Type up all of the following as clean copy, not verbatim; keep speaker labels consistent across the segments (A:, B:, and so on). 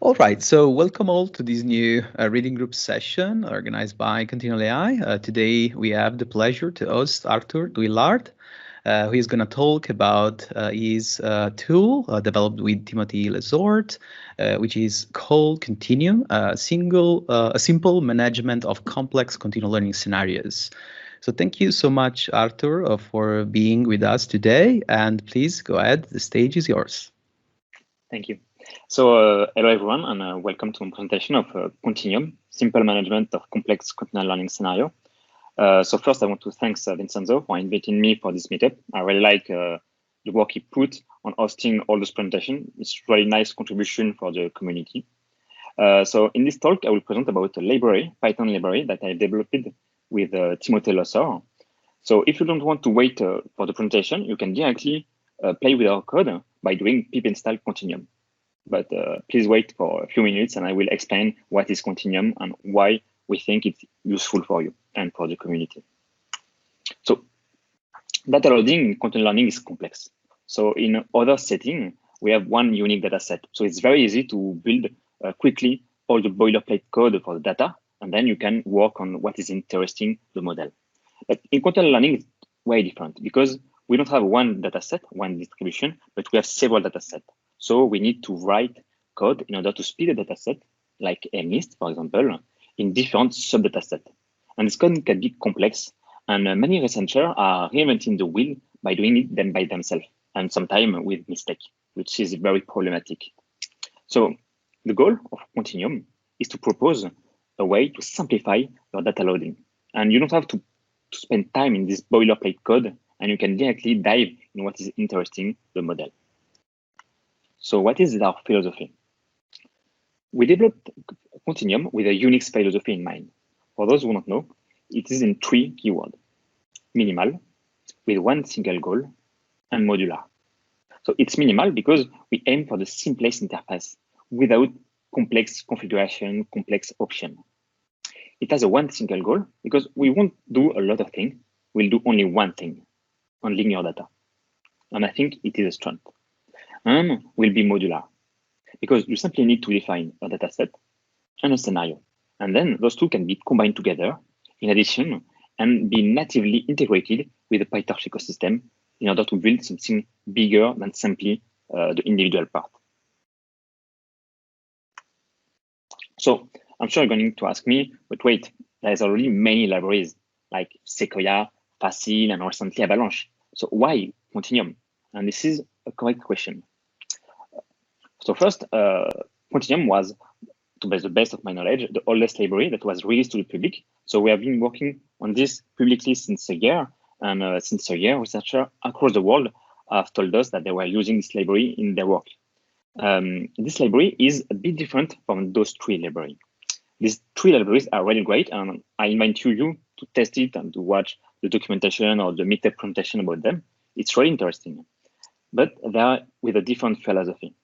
A: All right, so welcome all to this new reading group session organized by Continual AI. Today we have the pleasure to host Arthur Douillard, who is going to talk about his tool developed with Timothy Lesort, which is called Continuum, a simple management of complex continual learning scenarios. So thank you so much, Arthur, for being with us today. And please go ahead, the stage is yours.
B: Thank you. So hello everyone, and welcome to my presentation of Continuum, simple management of complex continual learning scenario. So first I want to thank Vincenzo for inviting me for this meetup. I really like the work he put on hosting all this presentation. It's really nice contribution for the community. So in this talk, I will present about a library, Python library that I developed with Timothy Lesort. So if you don't want to wait for the presentation, you can directly play with our code by doing pip install Continuum. But please wait for a few minutes and I will explain what is Continuum and why we think it's useful for you and for the community. So data loading in continual learning is complex. So in other setting, we have one unique data set. So it's very easy to build quickly all the boilerplate code for the data, and then you can work on what is interesting the model. But in continual learning, it's way different because we don't have one data set, one distribution, but we have several data sets. So we need to write code in order to speed a data set, like MNIST, for example, in different sub-data sets. And this code can be complex, and many researchers are reinventing the wheel by doing it them by themselves, and sometimes with mistake, which is very problematic. So the goal of Continuum is to propose a way to simplify your data loading. And you don't have to spend time in this boilerplate code, and you can directly dive in what is interesting the model. So what is our philosophy? We developed Continuum with a Unix philosophy in mind. For those who don't know, it is in 3 keywords: minimal, with one single goal, and modular. So it's minimal because we aim for the simplest interface without complex configuration, complex option. It has a one single goal because we won't do a lot of things. We'll do only one thing on linear data. And I think it is a strength. And will be modular because you simply need to define a data set and a scenario. And then those two can be combined together in addition and be natively integrated with the PyTorch ecosystem in order to build something bigger than simply the individual part. So I'm sure you're going to ask me, but wait, there's already many libraries like Sequoia, Facile, and recently Avalanche. So why Continuum? And this is a correct question. So first, Continuum was, to the best of my knowledge, the oldest library that was released to the public. So we have been working on this publicly since a year. And since a year, researchers across the world have told us that they were using this library in their work. This library is a bit different from those 3 libraries. These 3 libraries are really great, and I invite you to test it and to watch the documentation or the meetup presentation about them. It's really interesting. But they are with a different philosophy.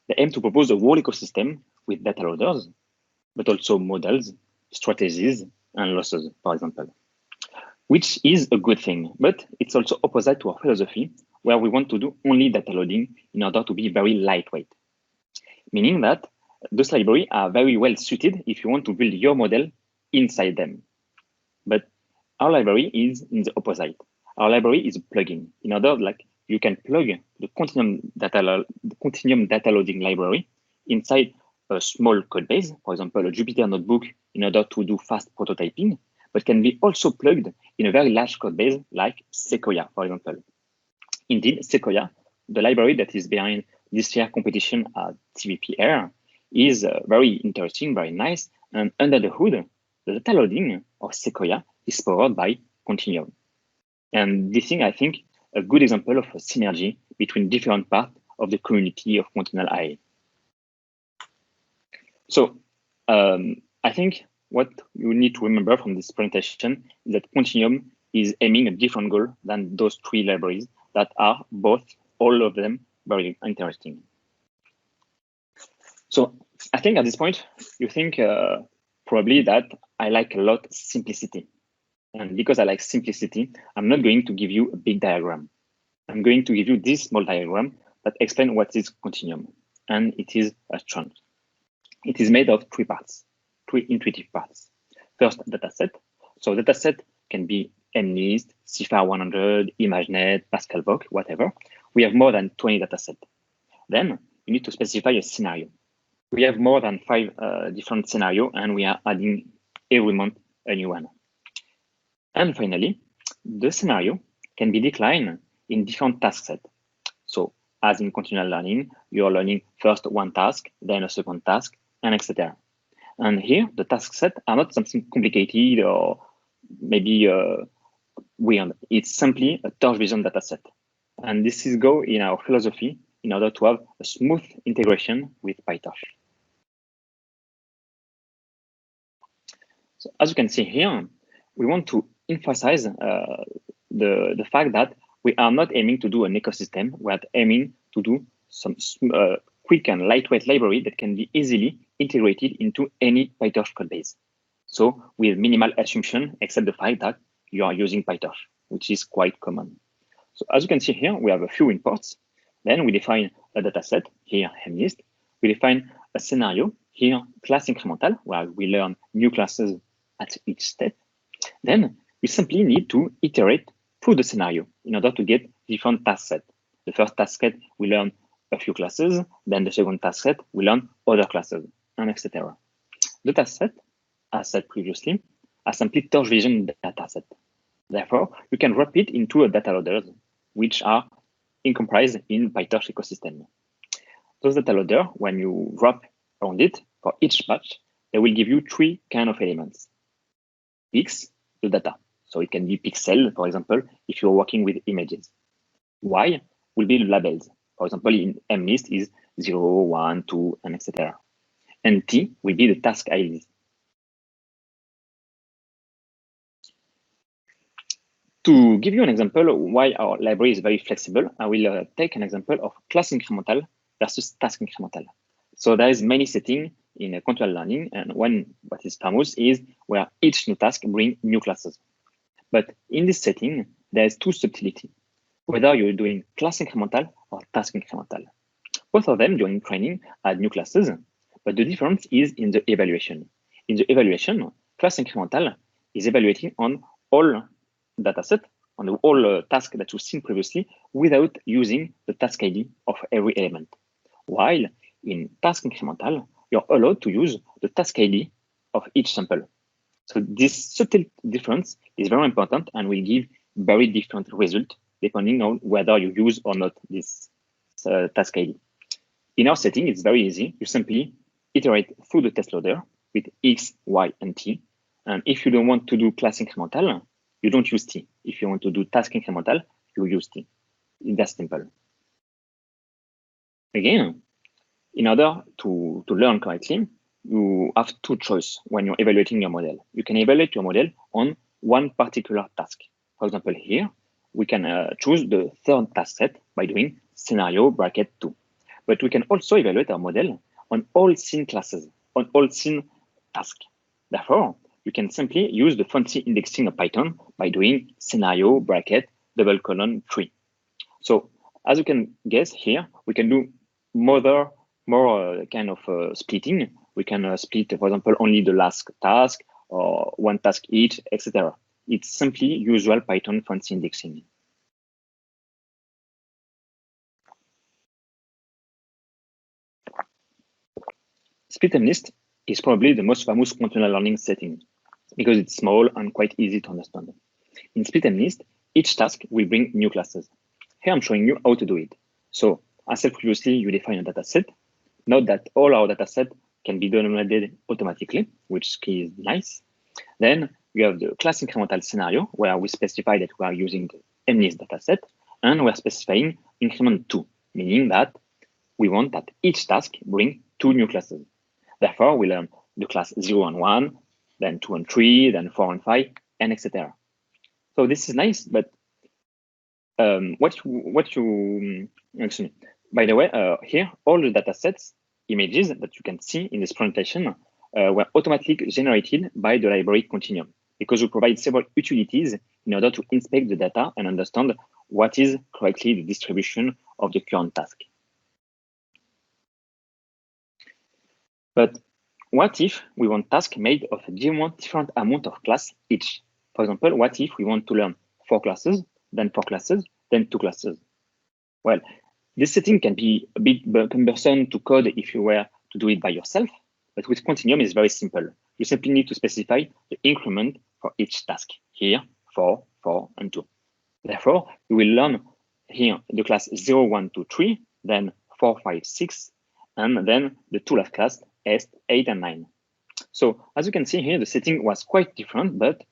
B: They aim to propose a whole ecosystem with data loaders, but also models, strategies, and losses, for example, which is a good thing. But it's also opposite to our philosophy, where we want to do only data loading in order to be very lightweight, meaning that those libraries are very well suited if you want to build your model inside them. But our library is in the opposite. Our library is a plugin. In order, like, you can plug the Continuum data loading library inside a small code base, for example, a Jupyter notebook, in order to do fast prototyping, but can be also plugged in a very large code base like Sequoia, for example. Indeed, Sequoia, the library that is behind this year's competition at TVPR, is very interesting, very nice. And under the hood, the data loading of Sequoia is powered by Continuum. And this thing, I think, a good example of a synergy between different parts of the community of Continual AI. So I think what you need to remember from this presentation is that Continuum is aiming a different goal than those 3 libraries that are both, all of them, very interesting. So I think at this point, you think probably that I like a lot simplicity. And because I like simplicity, I'm not going to give you a big diagram. I'm going to give you this small diagram that explains what is Continuum, and it is a strength. It is made of three parts, three intuitive parts. First, dataset. So dataset can be MNIST, CIFAR 100, ImageNet, PascalVoc, whatever. We have more than 20 datasets. Then you need to specify a scenario. We have more than 5 different scenarios, and we are adding every month a new one. And finally, the scenario can be declined in different task sets. So as in continual learning, you're learning first one task, then a second task, and etc. And here, the task set are not something complicated or maybe weird. It's simply a torch vision dataset. And this is go in our philosophy in order to have a smooth integration with PyTorch. So as you can see here, we want to emphasize the fact that we are not aiming to do an ecosystem. We are aiming to do some quick and lightweight library that can be easily integrated into any PyTorch code base. So with minimal assumption, except the fact that you are using PyTorch, which is quite common. So as you can see here, we have a few imports. Then we define a dataset, here MNIST. We define a scenario, here class incremental, where we learn new classes at each step. Then we simply need to iterate through the scenario in order to get different task set. The first task set, we learn a few classes. Then the second task set, we learn other classes, and etc. The task set, as said previously, are simply torch vision dataset. Therefore, you can wrap it into a data loaders, which are comprised in PyTorch ecosystem. Those data loader, when you wrap around it for each batch, they will give you three kind of elements. X, the data. So it can be pixel, for example, if you're working with images. Y will be the labels. For example, in MNIST is 0, 1, 2, and etc. And T will be the task IDs. To give you an example of why our library is very flexible, I will take an example of class incremental versus task incremental. So there is many settings in continual learning, and one what is famous is where each new task brings new classes. But in this setting, there is two subtlety, whether you're doing class incremental or task incremental. Both of them during training add new classes, but the difference is in the evaluation. In the evaluation, class incremental is evaluating on all dataset, on all tasks that you've seen previously without using the task ID of every element. While in task incremental, you're allowed to use the task ID of each sample. So this subtle difference is very important and will give very different results depending on whether you use or not this task ID. In our setting, it's very easy. You simply iterate through the test loader with X, Y, and T. And if you don't want to do class incremental, you don't use T. If you want to do task incremental, you use T. That's simple. Again, in order to learn correctly, you have two choices when you're evaluating your model. You can evaluate your model on one particular task. For example, here, we can choose the third task set by doing scenario bracket 2. But we can also evaluate our model on all scene classes, on all scene tasks. Therefore, you can simply use the fancy indexing of Python by doing scenario bracket double colon 3. So as you can guess here, we can do more kind of splitting. We can split, for example, only the last task or one task each, etc. It's simply usual Python fancy indexing. Split and list is probably the most famous continual learning setting because it's small and quite easy to understand. In split and list, each task will bring new classes. Here I'm showing you how to do it. So as said previously, you define a data set. Note that all our data set can be downloaded automatically, which is nice. Then you have the class incremental scenario where we specify that we are using the MNIST dataset, and we're specifying increment 2, meaning that we want that each task bring 2 new classes. Therefore, we learn the class 0 and 1, then 2 and 3, then 4 and 5, and etc. So this is nice, but actually, by the way, here, all the data sets, images that you can see in this presentation were automatically generated by the library Continuum because we provide several utilities in order to inspect the data and understand what is correctly the distribution of the current task. But what if we want tasks made of a different amount of class each? For example, what if we want to learn 4 classes, then 4 classes, then 2 classes? Well, this setting can be a bit cumbersome to code if you were to do it by yourself, but with Continuum, it's very simple. You simply need to specify the increment for each task. Here, 4, 4, and 2. Therefore, you will learn here the class 0, 1, 2, 3, then 4, 5, 6, and then the 2 last class, 8, and 9. So as you can see here, the setting was quite different, but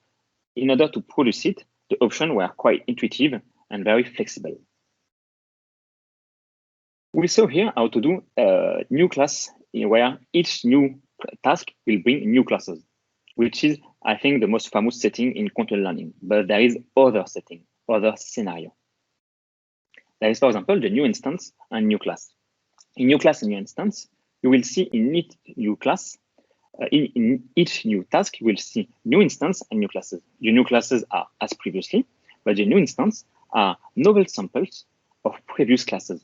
B: in order to produce it, the options were quite intuitive and very flexible. We saw here how to do a new class where each new task will bring new classes, which is, I think, the most famous setting in Continual Learning. But there is other setting, other scenario. There is, for example, the new instance and new class. In new class and new instance, you will see in each new class, in each new task, you will see new instance and new classes. The new classes are as previously, but the new instance are novel samples of previous classes.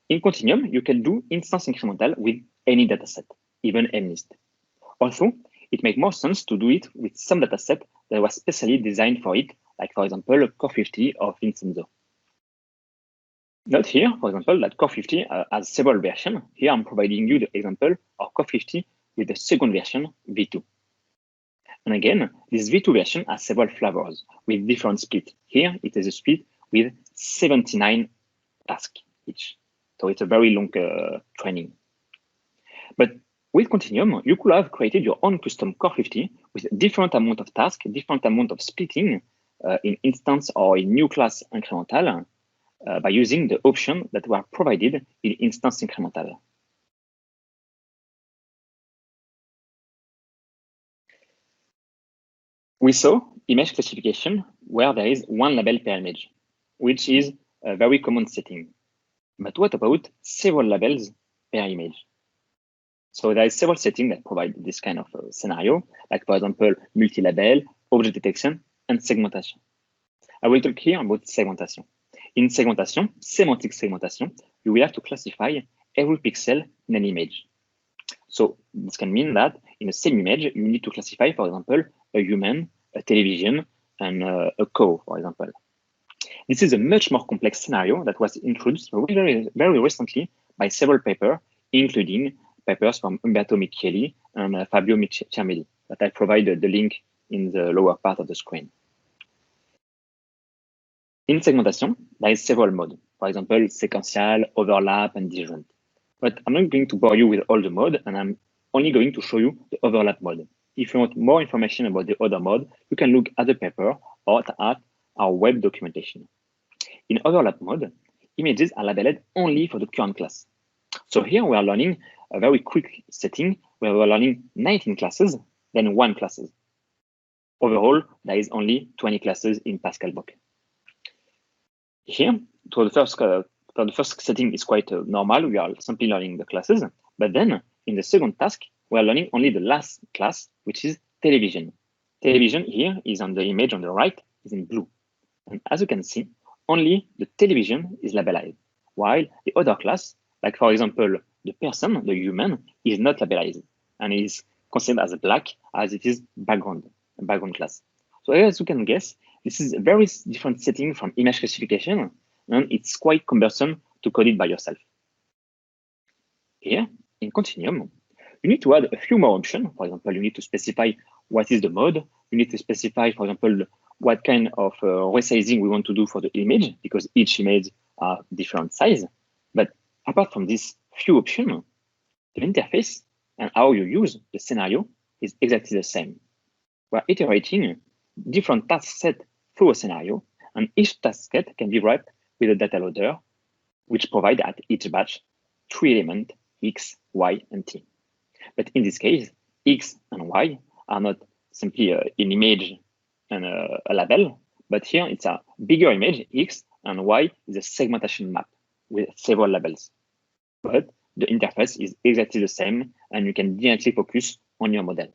B: In Continuum, you can do instance incremental with any dataset, even mnist. Also, it makes more sense to do it with some dataset that was specially designed for it, like for example, Core 50 of Vincenzo. Note here, for example, that Core 50 has several versions. Here I'm providing you the example of Core 50 with the second version, V2. And again, this V2 version has several flavors with different split. Here it is a split with 79 tasks each. So it's a very long training. But with Continuum, you could have created your own custom Core 50 with different amount of tasks, different amount of splitting in instance or in new class incremental by using the options that were provided in instance incremental. We saw image classification where there is one label per image, which is a very common setting. But what about several labels per image? So there is several settings that provide this kind of scenario, like for example, multi-label, object detection, and segmentation. I will talk here about segmentation. In segmentation, semantic segmentation, you will have to classify every pixel in an image. So this can mean that in the same image, you need to classify, for example, a human, a television, and a cow, for example. This is a much more complex scenario that was introduced very, very recently by several papers, including papers from Umberto Micheli and Fabio Cermelli, that I provided the link in the lower part of the screen. In segmentation, there is several modes. For example, sequential, overlap, and disjoint. But I'm not going to bore you with all the modes, and I'm only going to show you the overlap mode. If you want more information about the other mode, you can look at the paper or at our web documentation. In overlap mode, images are labeled only for the current class. So here we are learning a very quick setting where we are learning 19 classes, then 1 classes. Overall, there is only 20 classes in Pascal book. Here, so the first setting is quite normal. We are simply learning the classes. But then in the second task, we are learning only the last class, which is television. Television here is on the image on the right, is in blue. And as you can see, only the television is labelized, while the other class, like for example, the person, the human, is not labelized and is considered as black as it is background class. So as you can guess, this is a very different setting from image classification, and it's quite cumbersome to code it by yourself. Here, in Continuum, you need to add a few more options. For example, you need to specify what is the mode. You need to specify, for example, what kind of resizing we want to do for the image, because each image are different size. But apart from these few options, the interface and how you use the scenario is exactly the same. We're iterating different task set through a scenario, and each task set can be wrapped with a data loader, which provide at each batch 3 elements, X, Y, and T. But in this case, X and Y are not simply an image and a label, but here it's a bigger image, X, and Y is a segmentation map with several labels. But the interface is exactly the same, and you can directly focus on your model.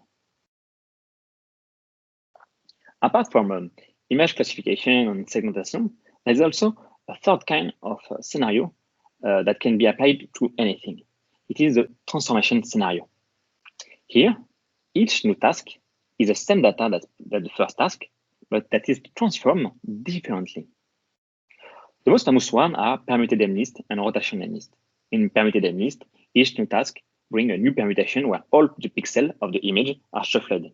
B: Apart from image classification and segmentation, there's also a third kind of scenario that can be applied to anything. It is the transformation scenario. Here, each new task is the same data that the first task, but that is transformed differently. The most famous ones are permuted M-list and rotation M-list. In permuted M-list, each new task brings a new permutation where all the pixels of the image are shuffled.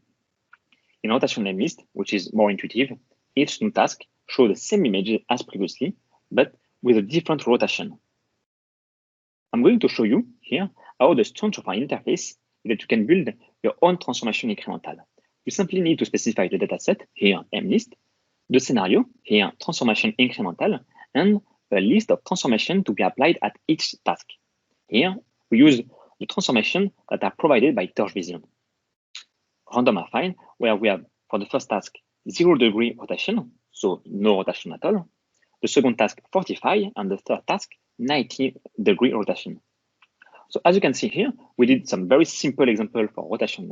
B: In rotation M-list, which is more intuitive, each new task shows the same image as previously, but with a different rotation. I'm going to show you here how the strength of our interface is that you can build your own transformation incremental. You simply need to specify the dataset, here M-list, the scenario, here transformation incremental, and a list of transformations to be applied at each task. Here, we use the transformations that are provided by Torch Vision. Random affine, where we have, for the first task, 0° rotation, so no rotation at all. The second task, 45, and the third task, 90° rotation. So as you can see here, we did some very simple example for rotation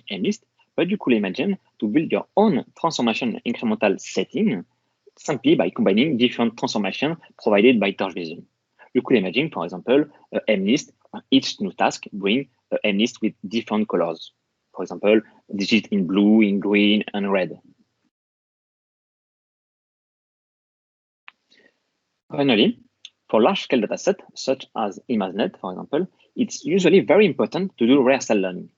B: M-list, but you could imagine to build your own transformation incremental setting simply by combining different transformations provided by Torch Vision. You could imagine, for example, an M-list, each new task bring an M-list with different colors. For example, digit in blue, in green, and red. Finally, for large-scale datasets, such as ImageNet, for example, it's usually very important to do rehearsal learning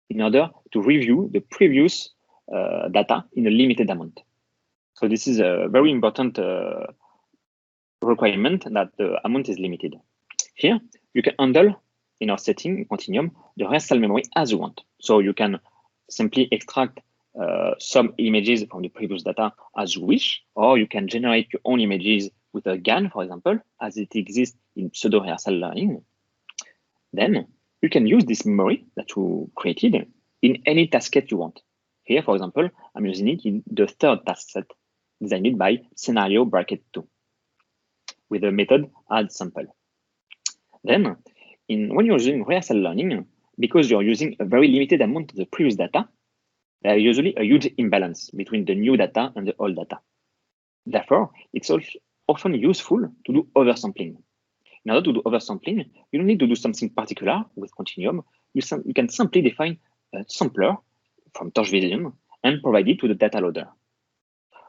B: in order to review the previous data in a limited amount. So this is a very important requirement that the amount is limited. Here, you can handle in our setting, Continuum, the rehearsal memory as you want. So you can simply extract some images from the previous data as you wish, or you can generate your own images with a GAN, for example, as it exists in pseudo rehearsal learning. Then you can use this memory that you created in any task set you want. Here, for example, I'm using it in the third task set designed by scenario bracket 2 with the method add sample. Then, when you're using rehearsal learning, because you're using a very limited amount of the previous data, there is usually a huge imbalance between the new data and the old data. Therefore, it's often useful to do oversampling. In order to do oversampling, you don't need to do something particular with Continuum. You can simply define a sampler from Torch Vision and provide it to the data loader.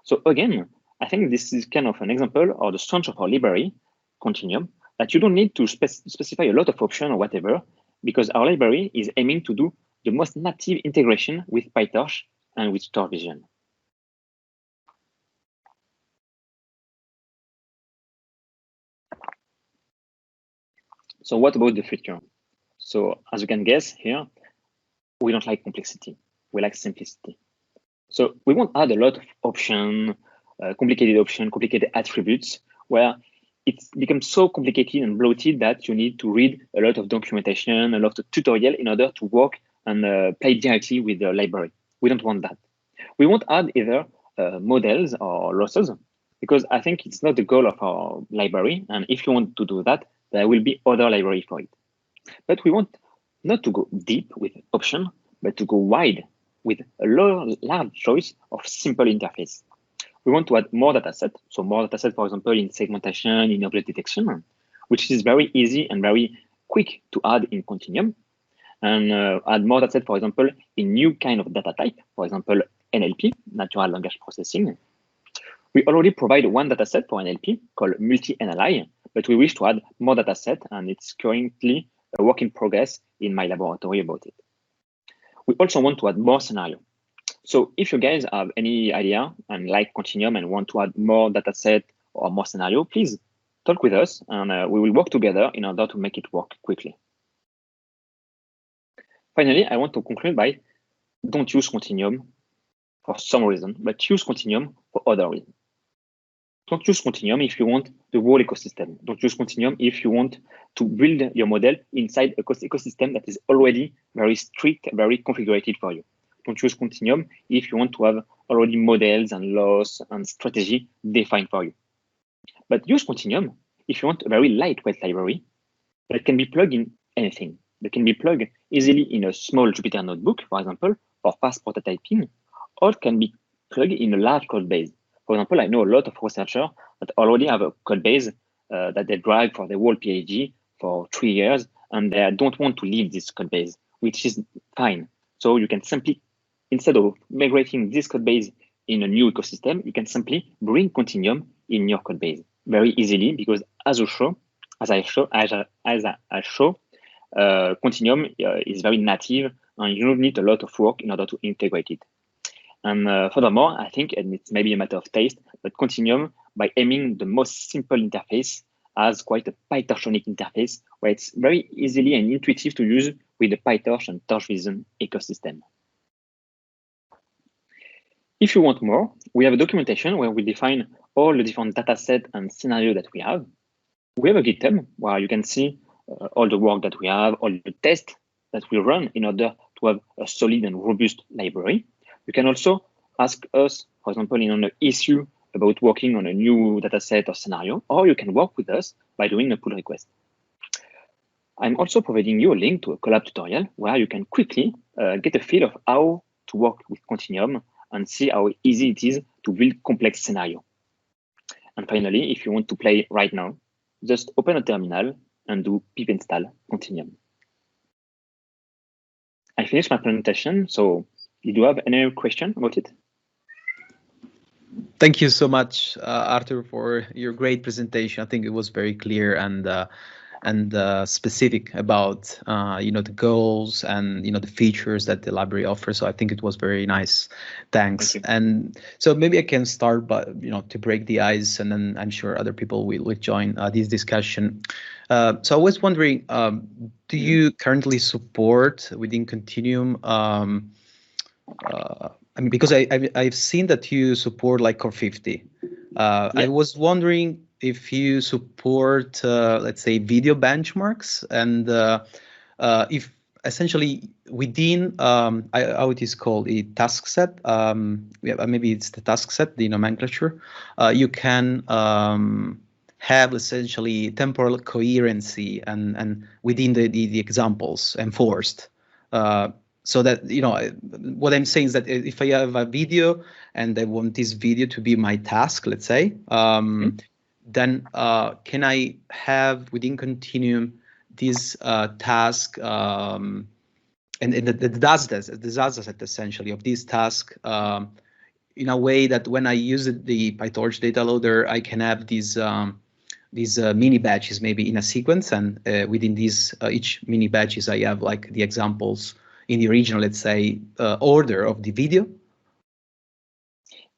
B: So again, I think this is kind of an example of the strength of our library, Continuum, that you don't need to specify a lot of options or whatever, because our library is aiming to do the most native integration with PyTorch and with Torch Vision. So what about the future? So as you can guess here, we don't like complexity. We like simplicity. So we won't add a lot of options, complicated attributes, where it becomes so complicated and bloated that you need to read a lot of documentation, a lot of tutorial in order to work and play directly with the library. We don't want that. We won't add either models or losses, because I think it's not the goal of our library. And if you want to do that, there will be other library for it. But we want not to go deep with option, but to go wide with a large choice of simple interface. We want to add more dataset. So more dataset, for example, in segmentation, in object detection, which is very easy and very quick to add in Continuum. And add more dataset, for example, in new kind of data type, for example, NLP, natural language processing. We already provide one dataset for NLP called multi-NLI, but we wish to add more dataset, and it's currently a work in progress in my laboratory about it. We also want to add more scenario. So if you guys have any idea and like Continuum and want to add more dataset or more scenario, please talk with us, and we will work together in order to make it work quickly. Finally, I want to conclude by don't use Continuum for some reason, but use Continuum for other reasons. Don't use Continuum if you want the whole ecosystem. Don't use Continuum if you want to build your model inside an ecosystem that is already very strict, very configured for you. Don't use Continuum if you want to have already models and laws and strategy defined for you. But use Continuum if you want a very lightweight library that can be plugged in anything. That can be plugged easily in a small Jupyter notebook, for example, for fast prototyping, or can be plugged in a large code base. For example, I know a lot of researchers that already have a code base that they drive for their whole PhD for 3 years, and they don't want to leave this code base. which is fine. So you can simply, instead of migrating this code base in a new ecosystem, you can simply bring Continuum in your code base very easily, because as I show, Continuum is very native, and you don't need a lot of work in order to integrate it. And furthermore, I think, and it's maybe a matter of taste, but Continuum, by aiming the most simple interface, has quite a PyTorchionic interface where it's very easily and intuitive to use with the PyTorch and Torch Vision ecosystem. If you want more, we have a documentation where we define all the different data set and scenario that we have. We have a GitHub where you can see all the work that we have, all the tests that we run in order to have a solid and robust library. You can also ask us, for example, in an issue about working on a new dataset or scenario, or you can work with us by doing a pull request. I'm also providing you a link to a Colab tutorial where you can quickly get a feel of how to work with Continuum and see how easy it is to build complex scenario. And finally, if you want to play right now, just open a terminal and do pip install Continuum. I finished my presentation, so you do have any question about it?
A: Thank you so much, Arthur, for your great presentation. I think it was very clear and specific about the goals and the features that the library offers. So I think it was very nice. Thanks. And so maybe I can start by to break the ice, and then I'm sure other people will join this discussion. So I was wondering, do you currently support within Continuum? I mean, because I've seen that you support like Core 50. Yeah. I was wondering if you support, let's say, video benchmarks, and if essentially within how it is called, a task set, maybe it's the task set, the nomenclature, you can have essentially temporal coherency and within the examples enforced. So that, what I'm saying is that if I have a video and I want this video to be my task, let's say, then can I have within Continuum this task and the data set essentially of this task in a way that when I use the PyTorch data loader, I can have these mini batches maybe in a sequence, and within these each mini batches I have like the examples in the original, let's say, order of the video?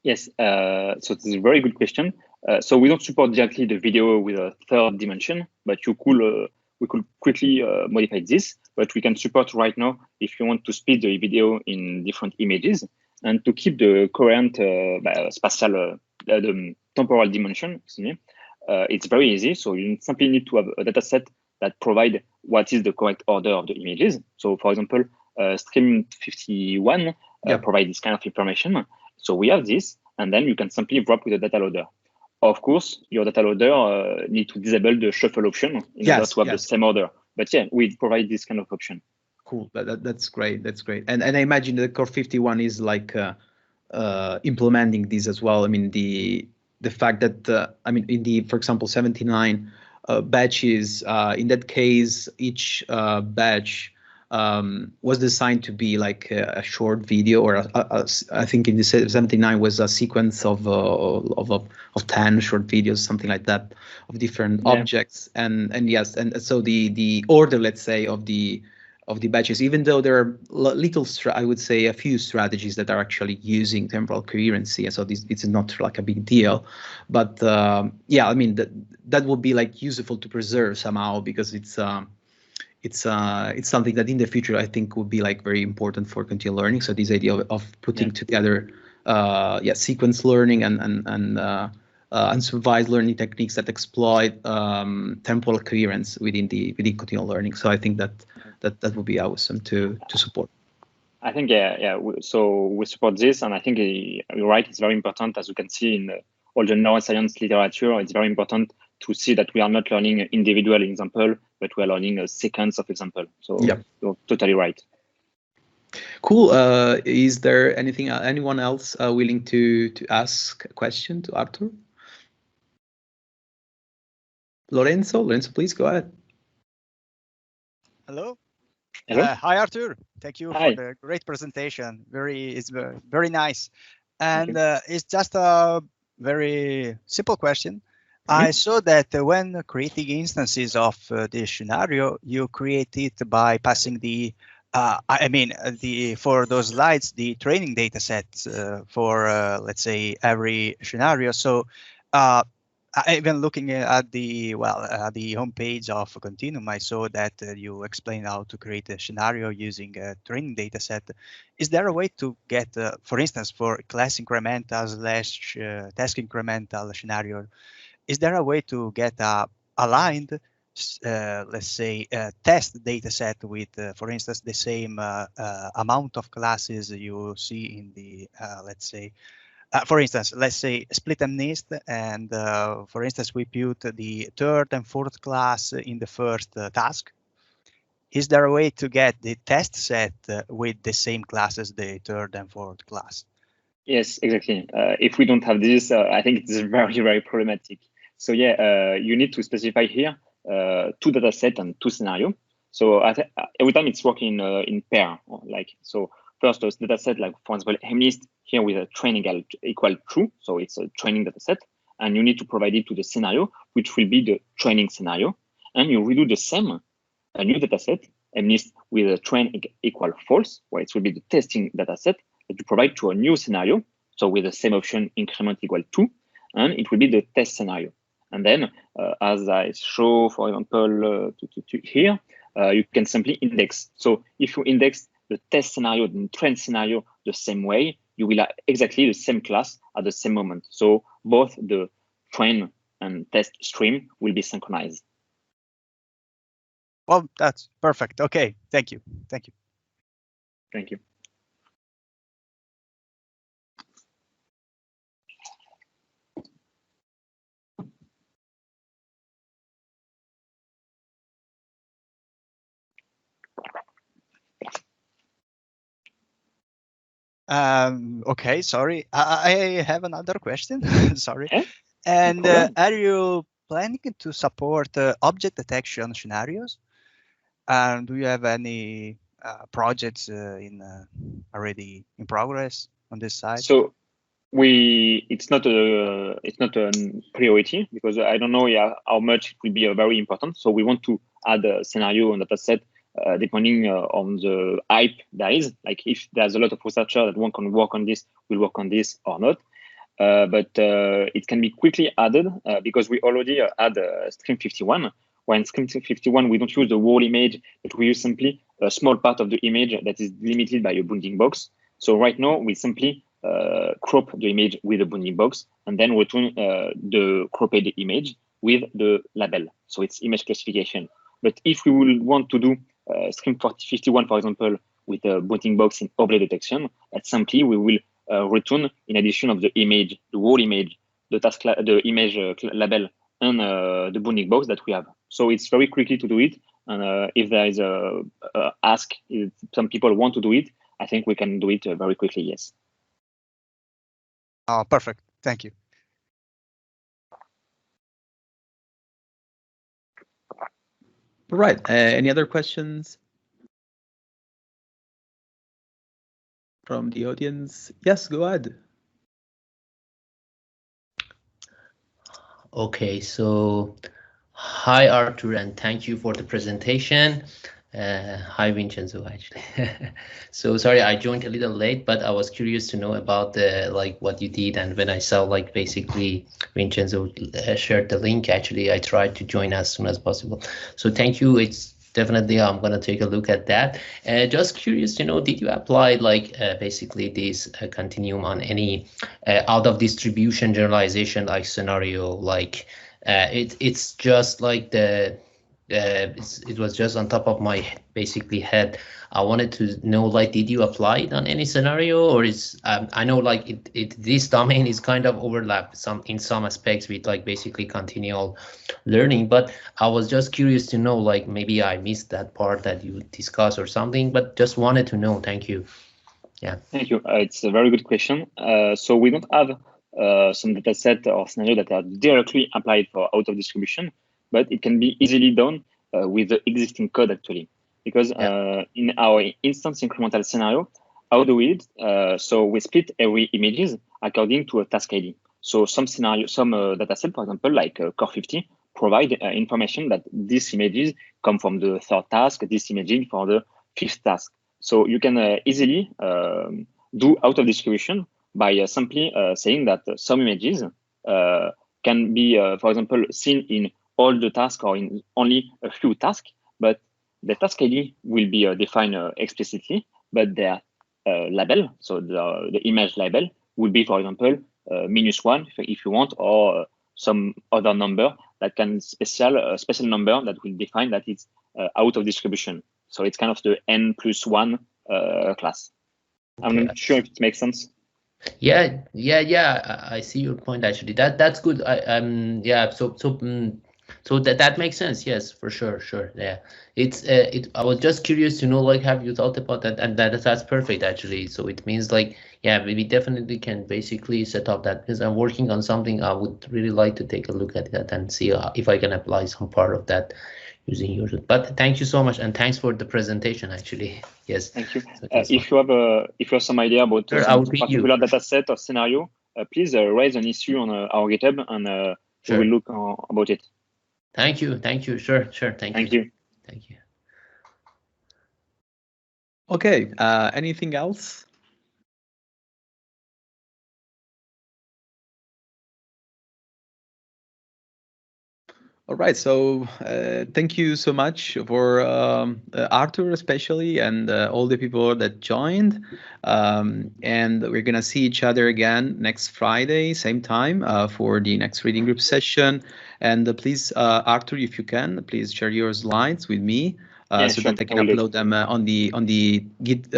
B: Yes, so it's a very good question. So we don't support directly the video with a third dimension, but we could quickly modify this. But we can support right now if you want to split the video in different images and to keep the current spatial, the temporal dimension. It's very easy. So you simply need to have a data set that provide what is the correct order of the images. So for example, Stream 51 provide this kind of information. So we have this, and then you can simply wrap with the data loader. Of course, your data loader need to disable the shuffle option in order to have the same order. But yeah, we provide this kind of option.
A: Cool. That's great. That's great. And I imagine the Core 51 is like implementing this as well. I mean, the fact that I mean, in the, for example, 79 batches, in that case, each batch was designed to be like a short video, or I think in the 79 was a sequence of 10 short videos, something like that, of different objects. And yes, and so the order, let's say, of the batches, even though there are I would say a few strategies that are actually using temporal coherency, and so this is not like a big deal, but yeah, I mean that would be like useful to preserve somehow, because it's something that in the future I think would be like very important for continual learning. So this idea of putting together sequence learning and unsupervised learning techniques that exploit temporal coherence within continual learning. So I think that would be awesome to support.
B: I think so we support this, and I think you're right. It's very important, as you can see in all the neuroscience literature. It's very important to see that we are not learning individual example, but we are learning a sequence of example. So you're totally right.
A: Cool. Is there anyone else willing to ask a question to Arthur? Lorenzo, please go ahead.
C: Hello. Hi, Arthur. Thank you
B: Hi.
C: for the great presentation. It's very nice. And it's just a very simple question. I saw that when creating instances of the scenario, you create it by passing for those slides, the training data sets for, let's say, every scenario. So even looking at the homepage of Continuum, I saw that you explain how to create a scenario using a training data set. Is there a way to get, for instance, for class incremental / task incremental scenario, is there a way to get a aligned, let's say, test data set with, for instance, the same amount of classes you see in the, let's say, for instance, let's say split and nest, and for instance, we put the third and fourth class in the first task. Is there a way to get the test set with the same class as the third and fourth class?
B: Yes, exactly. If we don't have this, I think it's very, very problematic. So yeah, you need to specify here 2 data set and 2 scenario. So every time it's working in pair, like so. First, those data set, like for example, MList here with a training equal true, so it's a training data set, and you need to provide it to the scenario, which will be the training scenario, and you redo the same, a new data set, MList with a train equal false, where it will be the testing data set that you provide to a new scenario, so with the same option increment equal 2, and it will be the test scenario. And then, as I show, for example, here, you can simply index. So if you index the test scenario and train scenario the same way, you will have exactly the same class at the same moment. So both the train and test stream will be synchronized.
C: Well, that's perfect. Okay, thank you. Thank you.
B: Thank you.
C: Okay, sorry. I have another question. Sorry.
B: Yeah,
C: And
B: no
C: are you planning to support object detection scenarios? And do you have any projects already in progress on this side?
B: So it's not a priority because I don't know how much it will be very important. So we want to add a scenario and data set depending on the hype there is. Like if there's a lot of researchers that want to work on this, will work on this or not. But it can be quickly added because we already add Stream 51. Where in Stream 51, we don't use the whole image, but we use simply a small part of the image that is limited by a bounding box. So right now, we simply crop the image with a bounding box and then return the cropped image with the label. So it's image classification. But if we will want to do Stream 51, for example, with a bounding box in object detection, that simply we will return in addition of the image, the whole image, the task, the image label, and the bounding box that we have. So it's very quickly to do it. And if there is a ask, if some people want to do it, I think we can do it very quickly. Yes.
C: Oh, perfect. Thank you.
A: Right. Any other questions from the audience? Yes, go ahead.
D: Okay, so hi Arthur, and thank you for the presentation. Hi Vincenzo, actually. So sorry I joined a little late, but I was curious to know about the what you did, and when I saw basically Vincenzo shared the link, actually I tried to join as soon as possible. So thank you. It's definitely I'm gonna take a look at that. Just curious to know, did you apply basically this Continuum on any out of distribution generalization scenario? It's just it was just on top of my basically head. I wanted to know did you apply it on any scenario, or is I know this domain is kind of overlap in some aspects with basically continual learning, but I was just curious to know maybe I missed that part that you discussed or something, but just wanted to know. Thank you. Yeah.
B: Thank you. It's a very good question. So we don't have some data set or scenario that are directly applied for out of distribution, but it can be easily done with the existing code actually. because in our instance incremental scenario, how do we so we split every images according to a task ID. So some scenario, some dataset, for example, like Core 50, provide information that these images come from the third task, this imaging for the fifth task. So you can easily do out of distribution by simply saying that some images can be, for example, seen in all the tasks or in only a few tasks, but the task ID will be defined explicitly, but their label, so the image label, will be, for example, -1 if you want, or some other number that can special number that will define that it's out of distribution. So it's kind of the n+1 class. I'm not sure if it makes sense.
D: Yeah, I see your point actually. That's good. So that makes sense. Yes, for sure. Yeah, I was just curious to know, like, have you thought about that? And that's perfect actually. So it means like, yeah, we definitely can basically set up that, because I'm working on something. I would really like to take a look at that and see if I can apply some part of that using yours. But thank you so much, and thanks for the presentation actually. Yes.
B: Thank you. If you have some idea about some particular data set or scenario, please raise an issue on our GitHub, and we will look about it.
D: Thank you. Sure. Thank you.
A: Okay. Anything else? All right, so thank you so much for Arthur especially, and all the people that joined. And we're gonna see each other again next Friday, same time, for the next reading group session. And please, Arthur, if you can, please share your slides with me so that I can upload them on the Git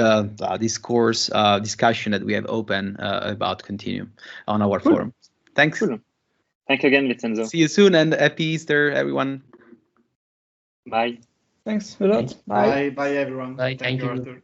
A: this course discussion that we have open about Continuum on our forum. Thanks.
B: Cool. Thank you again, Vincenzo.
A: See you soon, and happy Easter, everyone.
B: Bye.
E: Thanks a lot.
F: Bye, everyone.
D: Bye.
F: Thank you, Arthur.